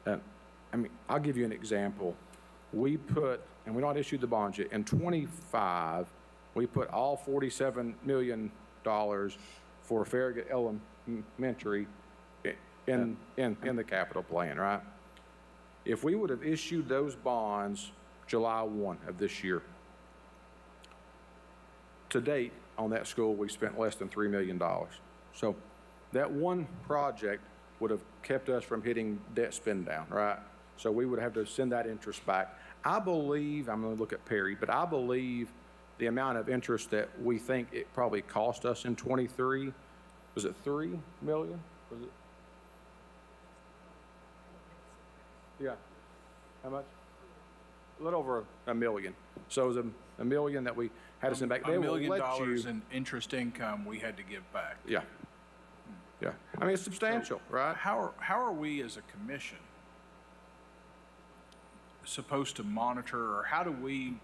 I mean, I'll give you an example. We put, and we not issued the bonds yet, in 25, we put all $47 million for Farragut Elementary in the capital plan, right? If we would have issued those bonds July 1 of this year, to date on that school, we spent less than $3 million. So that one project would have kept us from hitting debt spend down, right? So we would have to send that interest back. I believe, I'm going to look at Perry, but I believe the amount of interest that we think it probably cost us in 23, was it $3 million? Was it? Yeah. How much? A little over $1 million. So it was $1 million that we had to send back. $1 million in interest income we had to give back. Yeah. Yeah. I mean, it's substantial, so, right? How are we as a commission supposed to monitor, or how do we,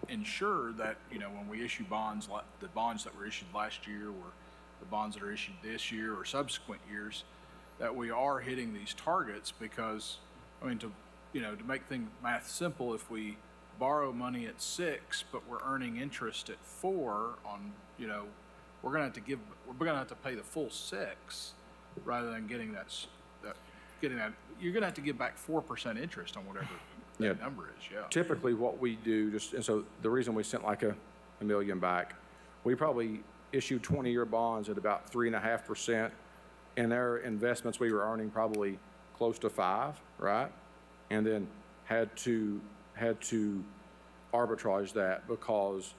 ensure that, when we issue bonds, like the bonds that were issued last year or the bonds that are issued this year or subsequent years, that we are hitting these targets? Because, I mean, to make things math simple, if we borrow money at 6, but we're earning interest at 4 on, we're going to have to pay the full 6 rather than getting that. You're going to have to give back 4% interest on whatever that number is. Yeah. Typically, what we do, and so the reason we sent like $1 million back, we probably issued 20-year bonds at about 3.5%. In their investments, we were earning probably close to 5, right? And then had to arbitrage that because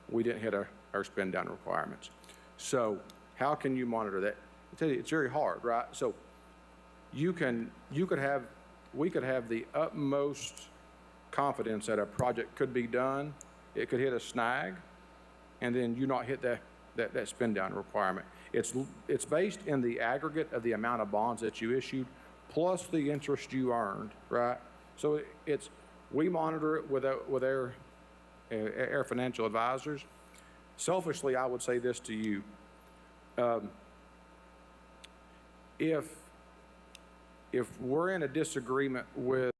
we didn't hit our spend down requirements. So how can you monitor that? I tell you, it's very hard, right? So we could have the utmost confidence that a project could be done. It could hit a snag, and then you not hit that spend down requirement. It's based in the aggregate of the amount of bonds that you issued plus the interest you earned, right? So we monitor it with our financial advisors. Selfishly, I would say this to you. If we're in a disagreement with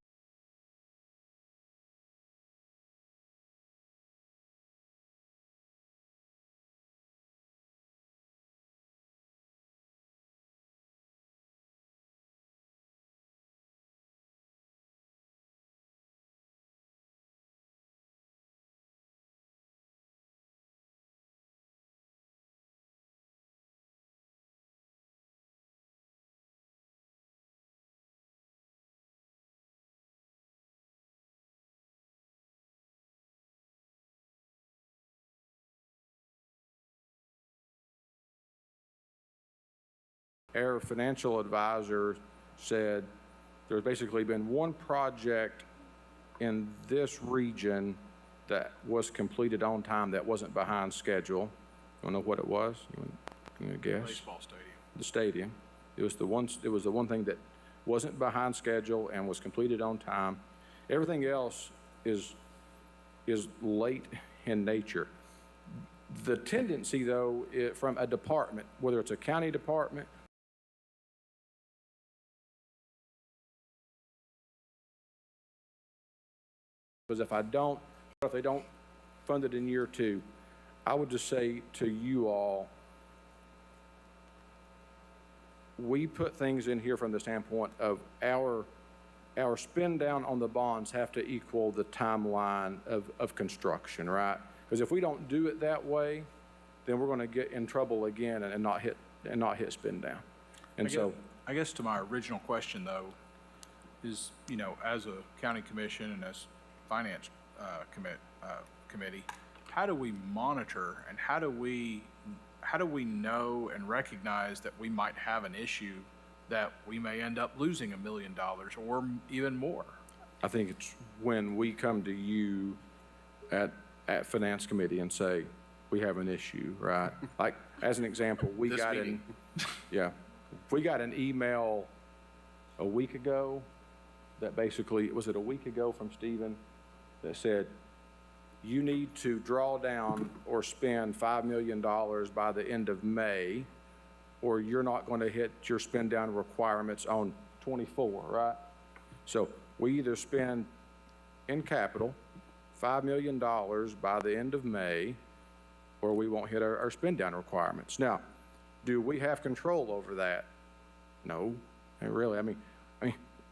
our financial advisor said there's basically been one project in this region that was completed on time that wasn't behind schedule. You don't know what it was? You want to guess? Baseball stadium. The stadium. It was the one thing that wasn't behind schedule and was completed on time. Everything else is late in nature. The tendency, though, from a department, whether it's a county department because if they don't fund it in year 2, I would just say to you all, we put things in here from the standpoint of our spend down on the bonds have to equal the timeline of construction, right? Because if we don't do it that way, then we're going to get in trouble again and not hit spend down. And I guess to my original question though is, as a county commission and as finance committee, how do we monitor and how do we know and recognize that we might have an issue that we may end up losing $1 million or even more? I think it's when we come to you at finance committee and say we have an issue, right? Like as an example, we got an email a week ago that basically, was it a week ago from Stephen that said you need to draw down or spend $5 million by the end of May, or you're not going to hit your spend down requirements on 24, right? So we either spend in capital $5 million by the end of May, or we won't hit our spend down requirements. Now, do we have control over that? No, and really, I mean,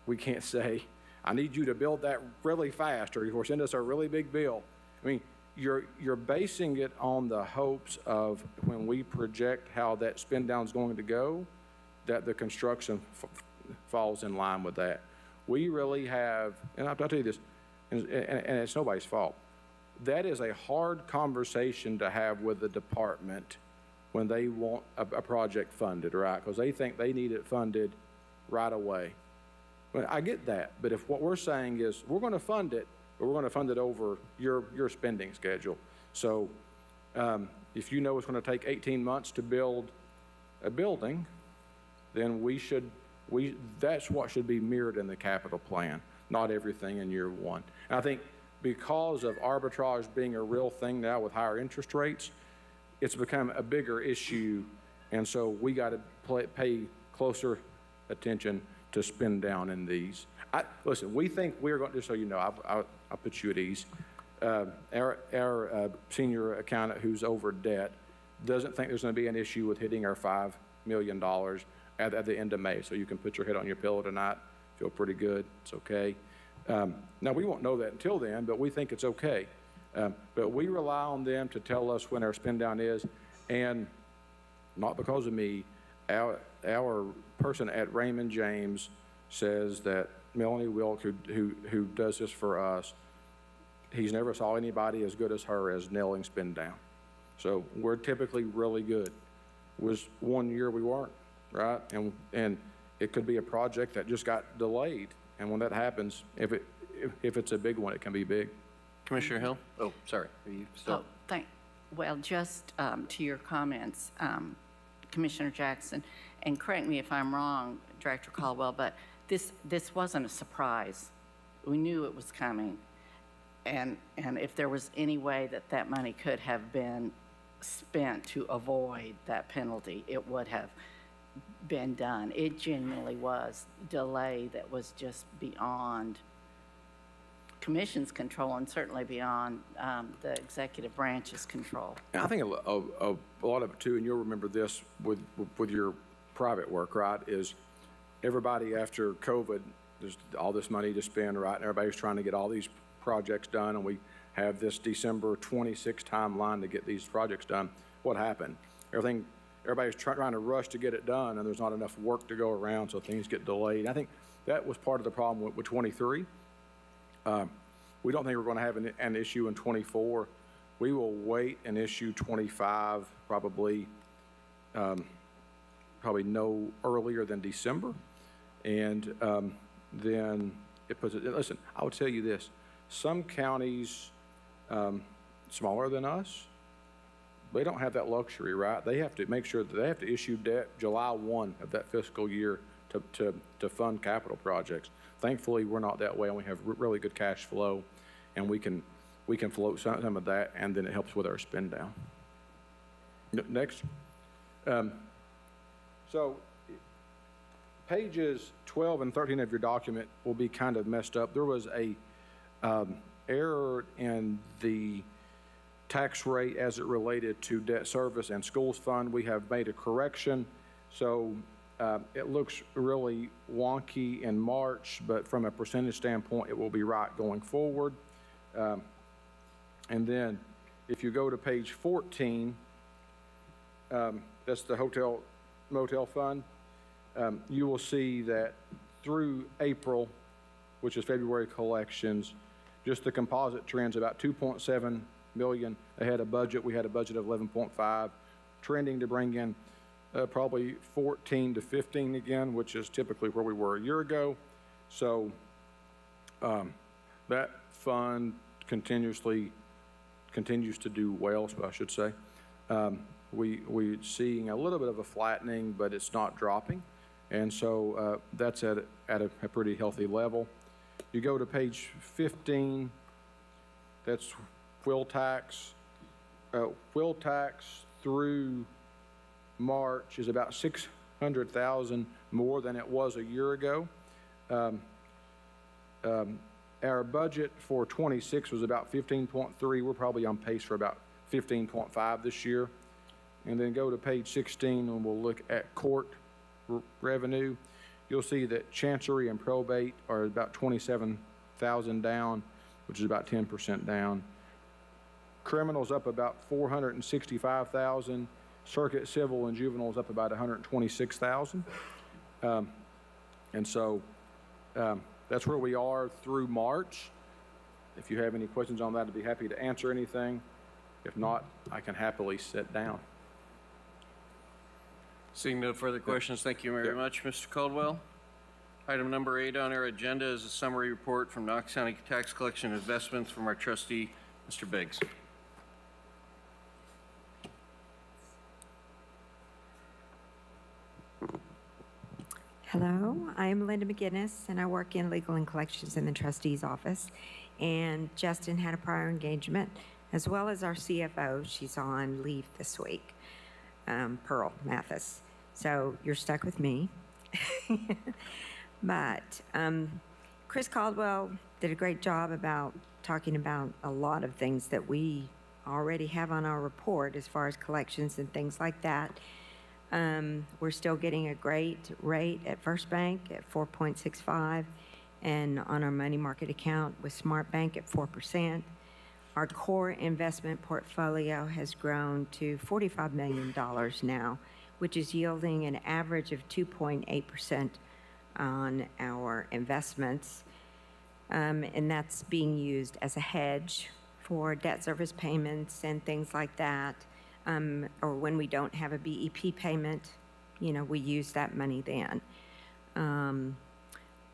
we can't say, I need you to build that really fast, or send us a really big bill. I mean, you're basing it on the hopes of when we project how that spend down is going to go, that the construction falls in line with that. We really have, and I'll tell you this, and it's nobody's fault. That is a hard conversation to have with the department when they want a project funded, right? Because they think they need it funded right away. But I get that, but if what we're saying is we're going to fund it, but we're going to fund it over your spending schedule. So if you know it's going to take 18 months to build a building, then that's what should be mirrored in the capital plan, not everything in year one. And I think because of arbitrage being a real thing now with higher interest rates, it's become a bigger issue, and so we got to pay closer attention to spend down in these. Listen, we think we're going to, just so you know, I'll put you at ease. Our senior accountant who's over debt doesn't think there's going to be an issue with hitting our $5 million at the end of May. So you can put your head on your pillow tonight, feel pretty good, it's okay. Now, we won't know that until then, but we think it's okay. But we rely on them to tell us when our spend down is, and not because of me, our person at Raymond James says that Melanie Wilk, who does this for us, he's never saw anybody as good as her as nailing spend down. So we're typically really good. Was one year we weren't, right? And it could be a project that just got delayed. And when that happens, if it's a big one, it can be big. Commissioner Hill? Oh, sorry. Are you still? Well, just to your comments, Commissioner Jackson, and correct me if I'm wrong, Director Caldwell, but this wasn't a surprise. We knew it was coming. And if there was any way that money could have been spent to avoid that penalty, it would have been done. It genuinely was delay that was just beyond Commission's control and certainly beyond the executive branch's control. And I think a lot of it too, and you'll remember this with your private work, right, is everybody after COVID, there's all this money to spend, right, and everybody's trying to get all these projects done, and we have this December 26 timeline to get these projects done. What happened? Everybody's trying to rush to get it done, and there's not enough work to go around, so things get delayed. I think that was part of the problem with 23. We don't think we're going to have an issue in 24. We will wait and issue 25 probably no earlier than December, and then it puts it. Listen, I will tell you this: some counties smaller than us, they don't have that luxury, right? They have to make sure that they have to issue debt July 1 of that fiscal year to fund capital projects. Thankfully, we're not that way, and we have really good cash flow, and we can float some of that, and then it helps with our spend down. Next. So pages 12 and 13 of your document will be kind of messed up. There was a error in the tax rate as it related to debt service and schools fund. We have made a correction. So it looks really wonky in March, but from a percentage standpoint, it will be right going forward. And then if you go to page 14, that's the hotel motel fund. You will see that through April, which is February collections, just the composite trends about 2.7 million ahead of budget. We had a budget of 11.5, trending to bring in probably 14 to 15 again, which is typically where we were a year ago. So that fund continues to do well, so I should say. We're seeing a little bit of a flattening, but it's not dropping. And so that's at a pretty healthy level. You go to page 15, that's wheel tax. Wheel tax through March is about $600,000 more than it was a year ago. Our budget for '26 was about 15.3. We're probably on pace for about 15.5 this year. And then go to page 16 and we'll look at court revenue. You'll see that chancery and probate are about 27,000 down, which is about 10% down. Criminals up about 465,000. Circuit civil and juveniles up about 126,000. And so that's where we are through March. If you have any questions on that, I'd be happy to answer anything. If not, I can happily sit down. Seeing no further questions, thank you very much, Mr. Caldwell. Item number 8 on our agenda is a summary report from Knox County Tax Collection Investments from our trustee, Mr. Biggs. Hello, I'm Linda McGinnis, and I work in legal and collections in the trustee's office. And Justin had a prior engagement, as well as our CFO. She's on leave this week, Pearl Mathis. So you're stuck with me. But Chris Caldwell did a great job about talking about a lot of things that we already have on our report as far as collections and things like that. We're still getting a great rate at First Bank at 4.65, and on our money market account with Smart Bank at 4%. Our core investment portfolio has grown to $45 million now, which is yielding an average of 2.8% on our investments. And that's being used as a hedge for debt service payments and things like that. Or when we don't have a BEP payment, you know, we use that money then. And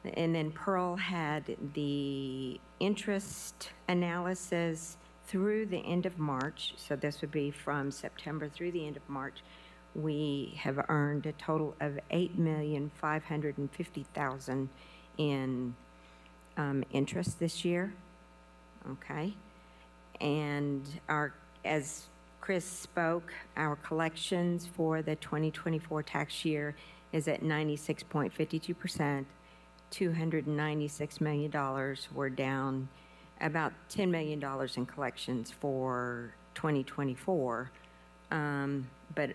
then Pearl had the interest analysis through the end of March. So this would be from September through the end of March. We have earned a total of $8,550,000 in interest this year. Okay. And as Chris spoke, our collections for the 2024 tax year is at 96.52%. $296 million. We're down about $10 million in collections for 2024. But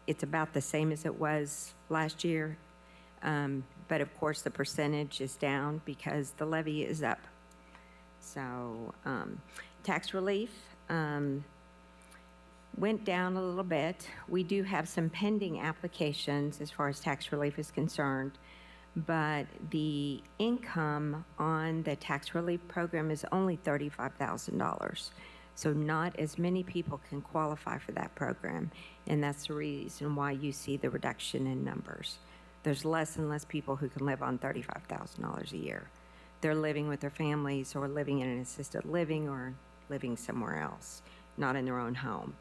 it's about the same as it was last year. But of course, the percentage is down because the levy is up. So tax relief went down a little bit. We do have some pending applications as far as tax relief is concerned, but the income on the tax relief program is only $35,000. So not as many people can qualify for that program, and that's the reason why you see the reduction in numbers. There's less and less people who can live on $35,000 a year. They're living with their families or living in an assisted living or living somewhere else, not in their own home.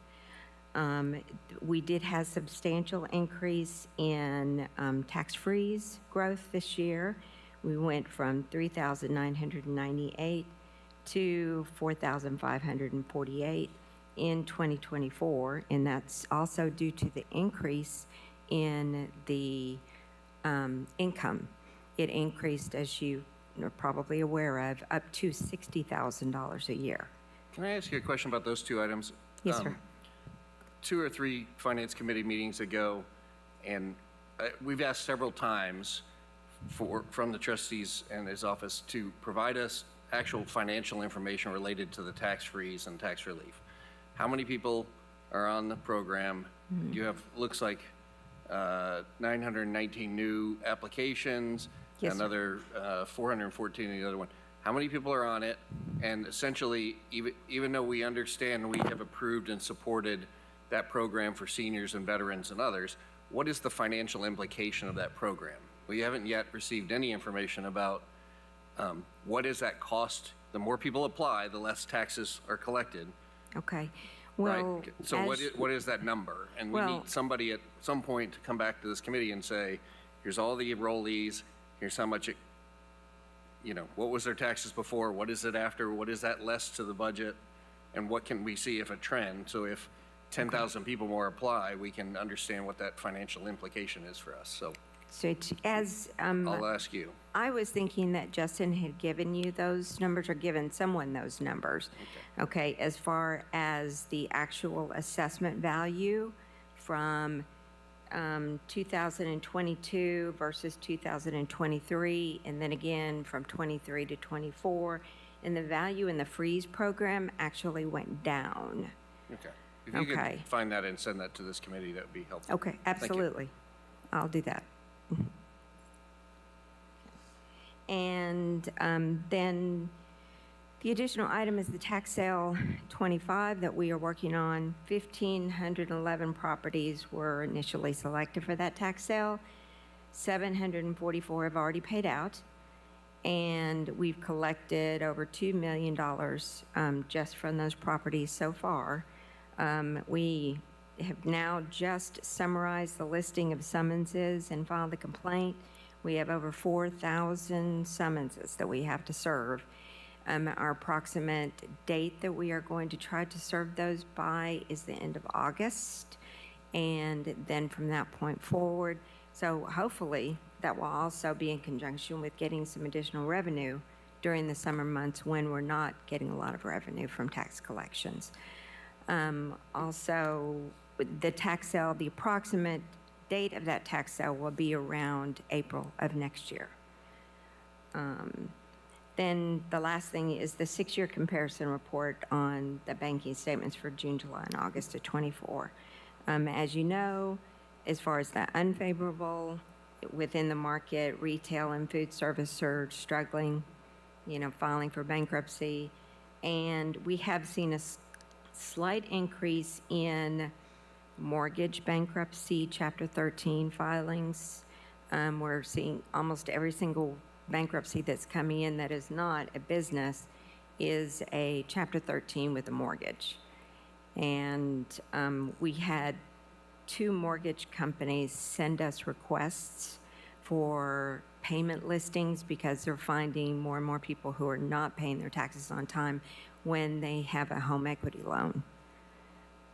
We did have substantial increase in tax freeze growth this year. We went from 3,998 to 4,548 in 2024, and that's also due to the increase in the income. It increased, as you are probably aware of, up to $60,000 a year. Can I ask you a question about those two items? Yes, sir. 2 or 3 finance committee meetings ago, and we've asked several times from the trustees and his office to provide us actual financial information related to the tax freeze and tax relief. How many people are on the program? You have, looks like 919 new applications, Yes, sir. another 414 in the other one. How many people are on it? And essentially, even though we understand we have approved and supported that program for seniors and veterans and others, what is the financial implication of that program? We haven't yet received any information about what is that cost. The more people apply, the less taxes are collected. Okay. Well, right? So what is that number? And we need somebody at some point to come back to this committee and say, here's all the enrollees, here's how much it, you know, what was their taxes before, what is it after, what is that less to the budget, and what can we see if a trend? So if 10,000 people more apply, we can understand what that financial implication is for us. So it's, as I'll ask you. I was thinking that Justin had given you those numbers or given someone those numbers. Okay, as far as the actual assessment value from 2022 versus 2023, and then again from 23 to 24, and the value in the freeze program actually went down. Okay. If you Okay. could find that and send that to this committee, that would be helpful. Okay, you. absolutely. I'll do that. And then the additional item is the tax sale 25 that we are working on. 1,511 properties were initially selected for that tax sale. 744 have already paid out. And we've collected over $2 million just from those properties so far. We have now just summarized the listing of summonses and filed the complaint. We have over 4,000 summonses that we have to serve. Our approximate date that we are going to try to serve those by is the end of August, and then from that point forward. So hopefully that will also be in conjunction with getting some additional revenue during the summer months when we're not getting a lot of revenue from tax collections. Also, the tax sale, the approximate date of that tax sale will be around April of next year. Then the last thing is the 6-year comparison report on the banking statements for June, July, and August of '24. As you know, as far as the unfavorable within the market, retail and food service are struggling, filing for bankruptcy. And we have seen a slight increase in mortgage bankruptcy, Chapter 13 filings. We're seeing almost every single bankruptcy that's coming in that is not a business is a Chapter 13 with a mortgage. And we had 2 mortgage companies send us requests for payment listings because they're finding more and more people who are not paying their taxes on time when they have a home equity loan.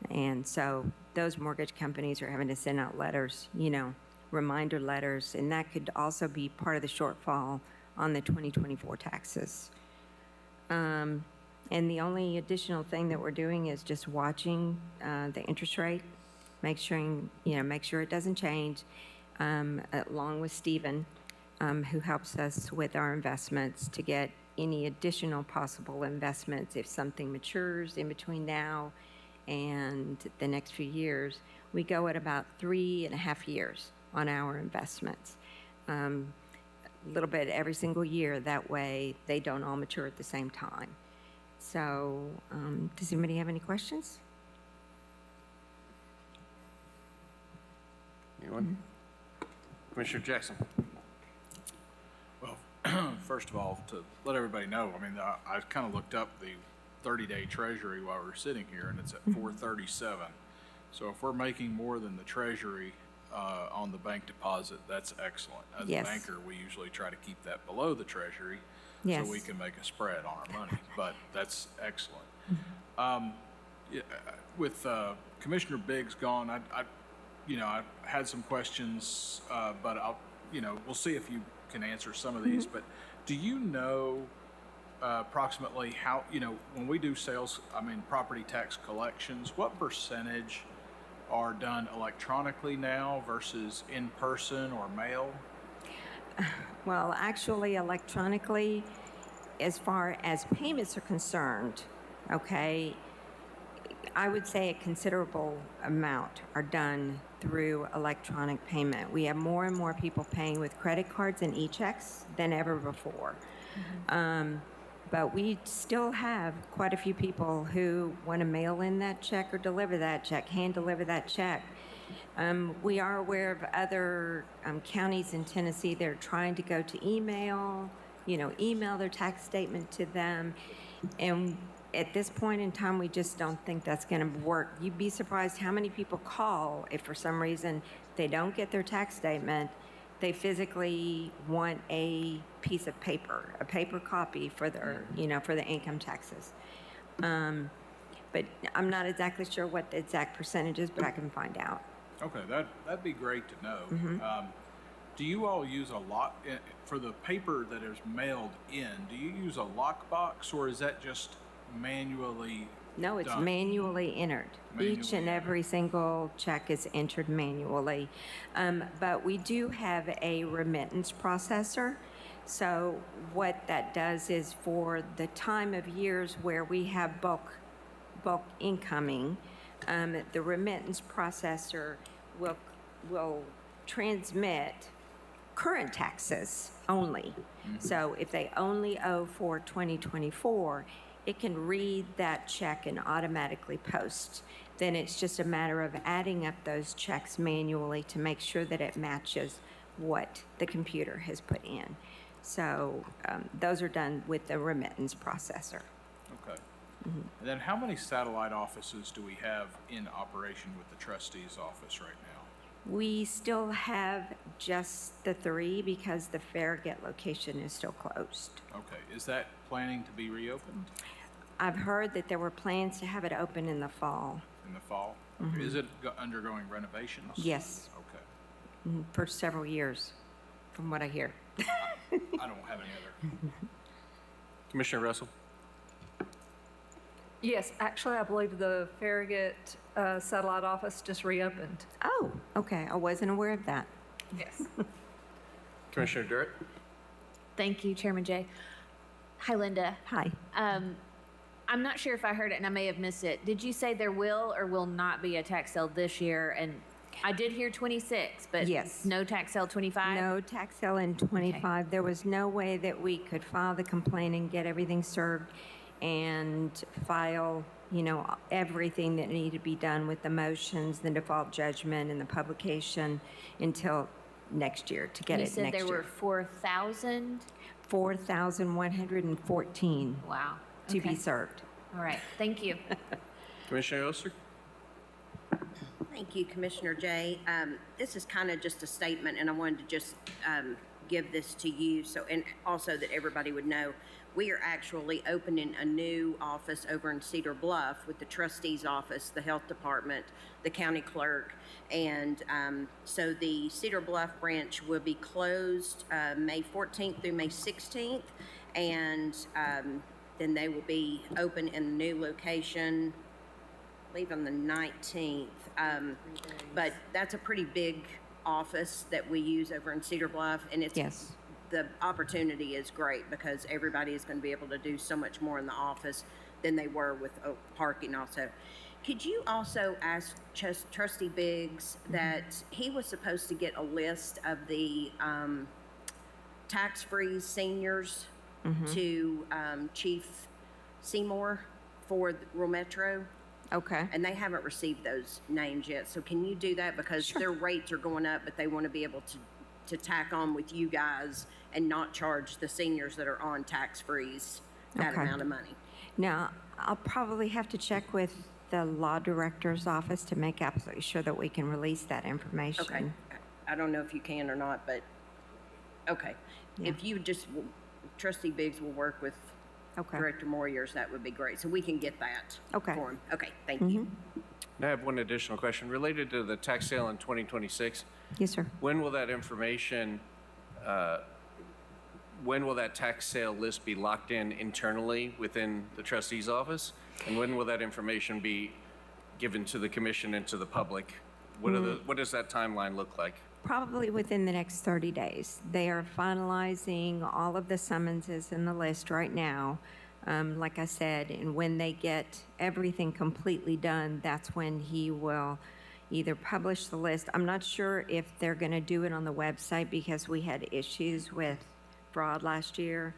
And so those mortgage companies are having to send out letters, reminder letters, and that could also be part of the shortfall on the 2024 taxes. And the only additional thing that we're doing is just watching the interest rate, make sure it doesn't change, along with Stephen, who helps us with our investments to get any additional possible investments if something matures in between now and the next few years. We go at about 3.5 years on our investments. A little bit every single year, that way they don't all mature at the same time. So does anybody have any questions? Anyone? Commissioner Jackson? Well, first of all, to let everybody know, I kind of looked up the 30-day treasury while we were sitting here, and it's at 437. So if we're making more than the treasury on the bank deposit, that's excellent. As Yes. a banker, we usually try to keep that below the treasury Yes. so we can make a spread on our money, but that's excellent. With Commissioner Biggs gone, I had some questions, but we'll see if you can answer some of these. But do you know approximately how, when we do property tax collections, what percentage are done electronically now versus in person or mail? Well, actually, electronically, as far as payments are concerned, okay, I would say a considerable amount are done through electronic payment. We have more and more people paying with credit cards and e-checks than ever before. But we still have quite a few people who want to mail in that check or deliver that check, hand deliver that check. We are aware of other counties in Tennessee that are trying to go to email their tax statement to them. And at this point in time, we just don't think that's going to work. You'd be surprised how many people call if for some reason they don't get their tax statement. They physically want a piece of paper, a paper copy for their, for the income taxes. But I'm not exactly sure what the exact percentage is, but I can find out. Okay, that'd be great to know. Do you all use a lock, for the paper that is mailed in, do you use a lockbox or is that just manually No, it's done? manually entered. Each and Manually every single check is entered manually. But we do have a remittance processor. So what that does is for the time of years where we have bulk incoming, the remittance processor will transmit current taxes only. So if they only owe for 2024, it can read that check and automatically post. Then it's just a matter of adding up those checks manually to make sure that it matches what the computer has put in. So those are done with the remittance processor. Okay. And then how many satellite offices do we have in operation with the trustee's office right now? We still have just the 3 because the Farragut location is still closed. Okay, is that planning to be reopened I've heard that there were plans to have it open in the fall. in the fall? Okay. Is it undergoing renovations? Yes, Okay. for several years, from what I hear. I don't have any other. Commissioner Russell? Yes, actually, I believe the Farragut satellite office just reopened. Oh, okay, I wasn't aware of that. Yes. Commissioner Durrett? Thank you, Chairman Jay. Hi, Linda. Hi. I'm not sure if I heard it and I may have missed it. Did you say there will or will not be a tax sale this year? And I did hear 26, but Yes. no tax sale 25? No tax sale in 25. There was no way that we could file the complaint and get everything served and file, everything that needed to be done with the motions, the default judgment, and the publication until next year, to get You it said next there year. were 4,000? 4,114 Wow. to be Okay. served. All right, thank you. Commissioner Oster? Thank you, Commissioner Jay. This is kind of just a statement, and I wanted to just give this to you, and also that everybody would know. We are actually opening a new office over in Cedar Bluff with the trustee's office, the health department, the county clerk, and so the Cedar Bluff branch will be closed May 14th through May 16th, and then they will be open in the new location, I believe on the 19th. But that's a pretty big office that we use over in Cedar Bluff, and Yes. the opportunity is great because everybody is going to be able to do so much more in the office than they were with parking also. Could you also ask Trustee Biggs that he was supposed to get a list of the tax-free seniors to Chief Seymour for the Rural Metro? Okay. And they haven't received those names yet. So can you do that? Because their rates are going up, but they want to be able to tack on with you guys and not charge the seniors that are on tax-frees that Okay. amount of money. Now, I'll probably have to check with the law director's office to make absolutely sure that we can release that information. Okay. I don't know if you can or not, but, okay. If you just, Trustee Biggs will work with Okay. Director Moyers, that would be great. So we can get that Okay. for him. Okay, thank you. I have one additional question related to the tax sale in 2026. Yes, sir. When will that information, when will that tax sale list be locked in internally within the trustee's office? And when will that information be given to the commission and to the public? What does that timeline look like? Probably within the next 30 days. They are finalizing all of the summonses in the list right now. Like I said, and when they get everything completely done, that's when he will either publish the list. I'm not sure if they're going to do it on the website because we had issues with fraud last year.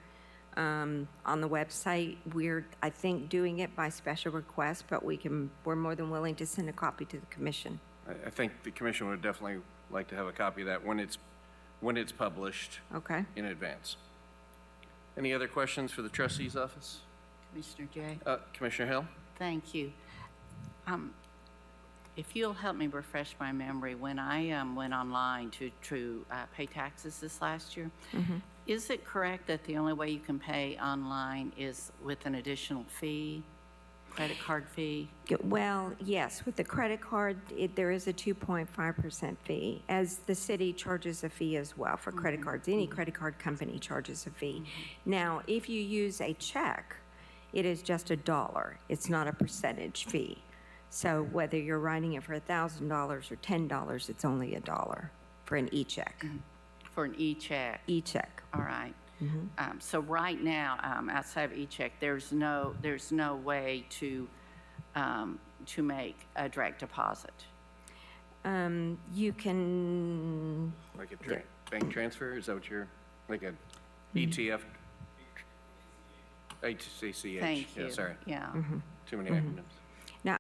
On the website, we're, I think, doing it by special request, but we're more than willing to send a copy to the commission. I think the commission would definitely like to have a copy of that when it's published Okay? in advance. Any other questions for the trustee's office? Commissioner Jay? Commissioner Hill? Thank you. If you'll help me refresh my memory, when I went online to pay taxes this last year, is it correct that the only way you can pay online is with an additional fee? credit card fee? Well, yes, with the credit card, there is a 2.5% fee, as the city charges a fee as well for credit cards. Any credit card company charges a fee. Now, if you use a check, it is just $1. It's not a percentage fee. So whether you're writing it for $1,000 or $10, it's only $1 for an e-check. For an e-check? E-check. All right. So right now, outside of e-check, there's no way to make a direct deposit. You can, Like a bank transfer, is that what you're, like a ETF? HCCH. Thank you. Yeah, sorry, Yeah. too many acronyms. now,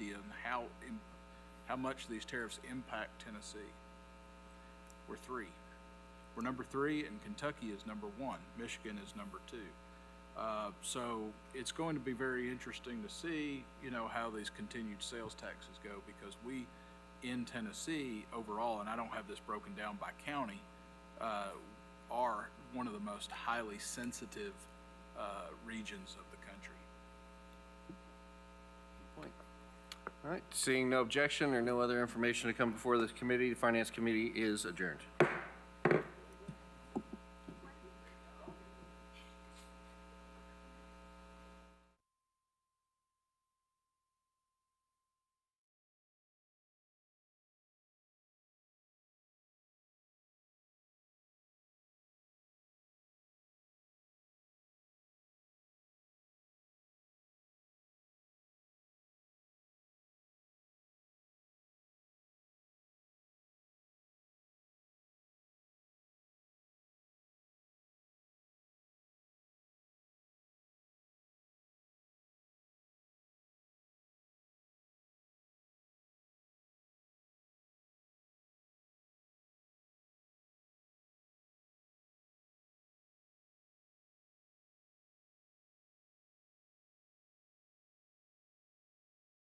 idea on how much these tariffs impact Tennessee. We're three. We're number 3, and Kentucky is number 1. Michigan is number 2. So it's going to be very interesting to see, how these continued sales taxes go, because we, in Tennessee overall, and I don't have this broken down by county, are one of the most highly sensitive regions of the country. All right, seeing no objection or no other information to come before this committee, the Finance Committee is adjourned.